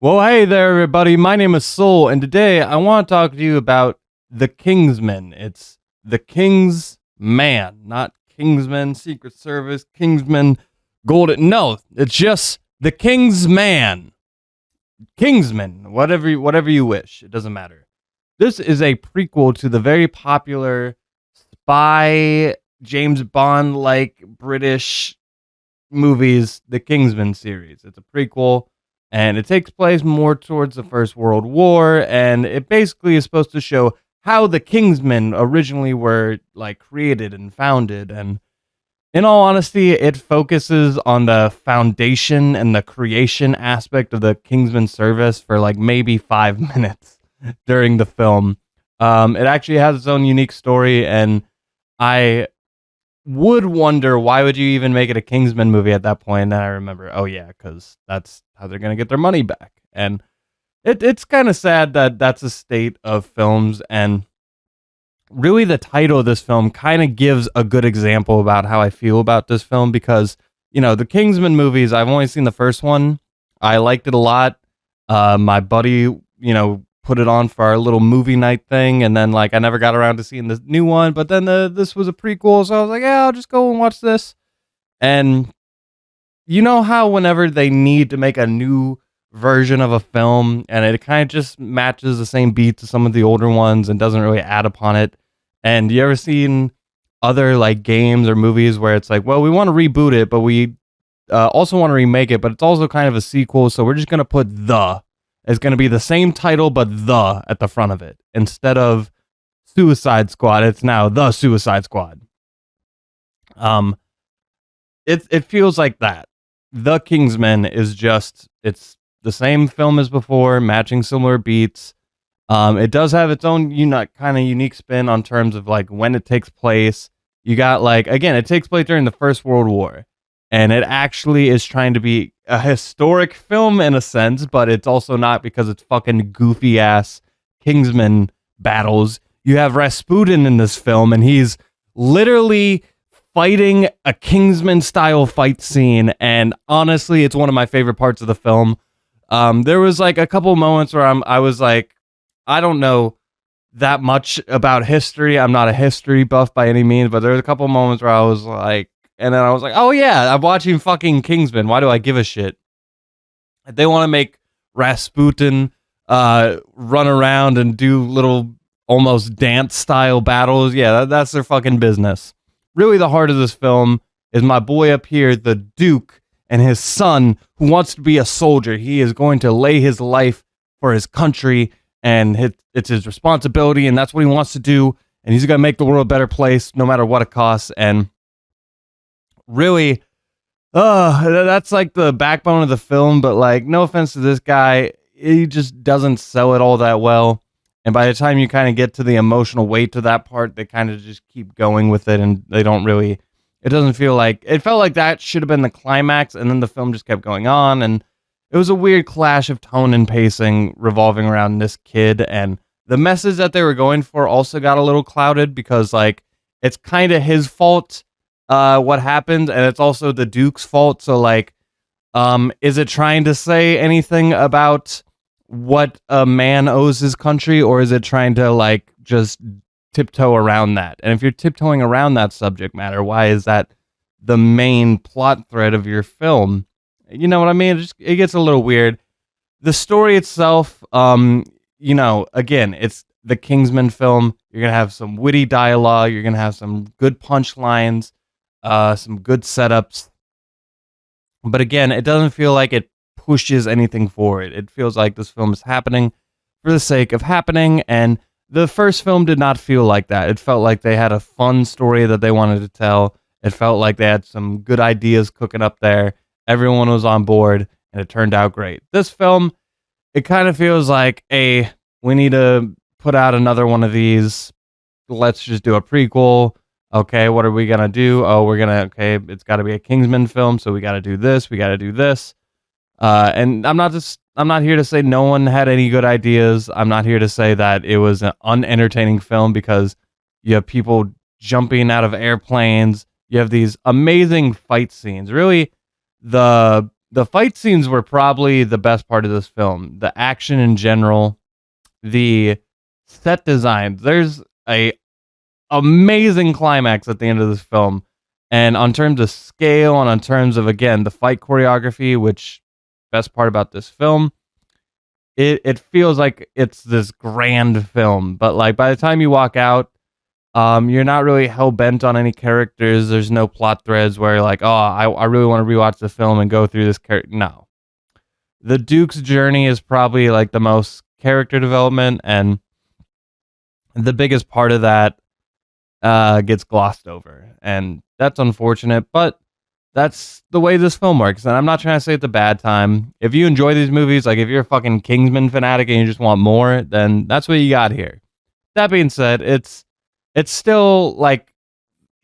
Well, hey there, everybody. My name is Soul, and today I want to talk to you about the Kingsman. It's the King's Man, not Kingsman, Secret Service, Kingsman, Golden. No, it's just the King's Man. Kingsman, whatever you wish. It doesn't matter. This is a prequel to the very popular spy James Bond like British movies, the Kingsman series. It's a prequel, and it takes place more towards the First World War, and it basically is supposed to show how the Kingsmen originally were like created and founded. And in all honesty, it focuses on the foundation and the creation aspect of the Kingsman service for like maybe 5 minutes during the film. It actually has its own unique story, and I would wonder why would you even make it a Kingsman movie at that point. And then I remember, oh yeah, because that's how they're gonna get their money back. And it's kind of sad that that's a state of films. And really, the title of this film kind of gives a good example about how I feel about this film, because the Kingsman movies, I've only seen the first one. I liked it a lot. My buddy, put it on for our little movie night thing, and then like I never got around to seeing the new one. But then this was a prequel, so I was like, yeah, I'll just go and watch this. And you know how whenever they need to make a new version of a film, and it kind of just matches the same beats as some of the older ones and doesn't really add upon it. And you ever seen other like games or movies where it's like, well, we want to reboot it, but we also want to remake it, but it's also kind of a sequel, so we're just gonna put the. It's going to be the same title, but the at the front of it. Instead of Suicide Squad, it's now The Suicide Squad. It feels like that. The Kingsman is just, it's the same film as before, matching similar beats. It does have its own kind of unique spin on terms of like when it takes place. You got like, again, it takes place during the First World War. And it actually is trying to be a historic film in a sense, but it's also not, because it's fucking goofy ass Kingsman battles. You have Rasputin in this film, and he's literally fighting a Kingsman-style fight scene. And honestly, it's one of my favorite parts of the film. There was like a couple moments where I was like, I don't know that much about history. I'm not a history buff by any means, but there was a couple moments where I was like, and then I was like, oh yeah, I'm watching fucking Kingsman. Why do I give a shit? If they want to make Rasputin run around and do little almost dance style battles, yeah, that's their fucking business. Really, the heart of this film is my boy up here, the Duke, and his son, who wants to be a soldier. He is going to lay his life for his country, and it's his responsibility, and that's what he wants to do. And he's going to make the world a better place, no matter what it costs. And really, that's like the backbone of the film, but like, no offense to this guy, he just doesn't sell it all that well. And by the time you kind of get to the emotional weight to that part, they kind of just keep going with it, and they don't really, it doesn't feel like, it felt like that should have been the climax, and then the film just kept going on, and it was a weird clash of tone and pacing revolving around this kid, and the message that they were going for also got a little clouded, because like, it's kind of his fault what happened, and it's also the Duke's fault. So like, is it trying to say anything about what a man owes his country, or is it trying to like just tiptoe around that? And if you're tiptoeing around that subject matter, why is that the main plot thread of your film? You know what I mean? It gets a little weird. The story itself, again, it's the Kingsman film. You're gonna have some witty dialogue. You're gonna have some good punchlines. Some good setups, but again, it doesn't feel like it pushes anything forward. It feels like this film is happening for the sake of happening, and the first film did not feel like that. It felt like they had a fun story that they wanted to tell. It felt like they had some good ideas cooking up there. Everyone was on board, and it turned out great. This film, it kind of feels like, we need to put out another one of these. Let's just do a prequel. Okay, what are we going to do? Oh, it's got to be a Kingsman film, so we got to do this, we got to do this. And I'm not here to say no one had any good ideas. I'm not here to say that it was an unentertaining film, because you have people jumping out of airplanes. You have these amazing fight scenes. Really, the The fight scenes were probably the best part of this film. The action in general, the set design. There's a amazing climax at the end of this film. And on terms of scale and on terms of, again, the fight choreography, which best part about this film, it feels like it's this grand film. But like by the time you walk out, you're not really hell bent on any characters. There's no plot threads where you're like, oh, I really want to rewatch the film and go through this character. No. The Duke's journey is probably like the most character development, and the biggest part of that gets glossed over. And that's unfortunate, but that's the way this film works. And I'm not trying to say it's a bad time. If you enjoy these movies, like if you're a fucking Kingsman fanatic and you just want more, then that's what you got here. That being said, it's still like,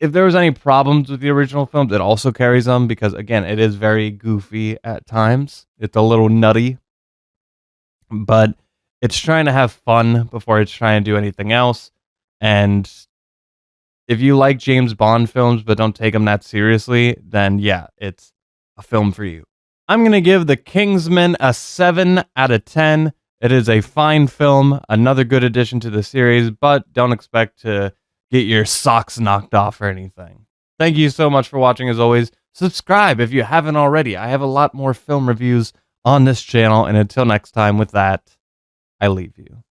if there was any problems with the original films, it also carries them because, again, it is very goofy at times. It's a little nutty, but it's trying to have fun before it's trying to do anything else. And if you like James Bond films but don't take them that seriously, then yeah, it's a film for you. I'm going to give The Kingsman a 7 out of 10. It is a fine film, another good addition to the series, but don't expect to get your socks knocked off or anything. Thank you so much for watching as always. Subscribe if you haven't already. I have a lot more film reviews on this channel, and until next time, with that, I leave you.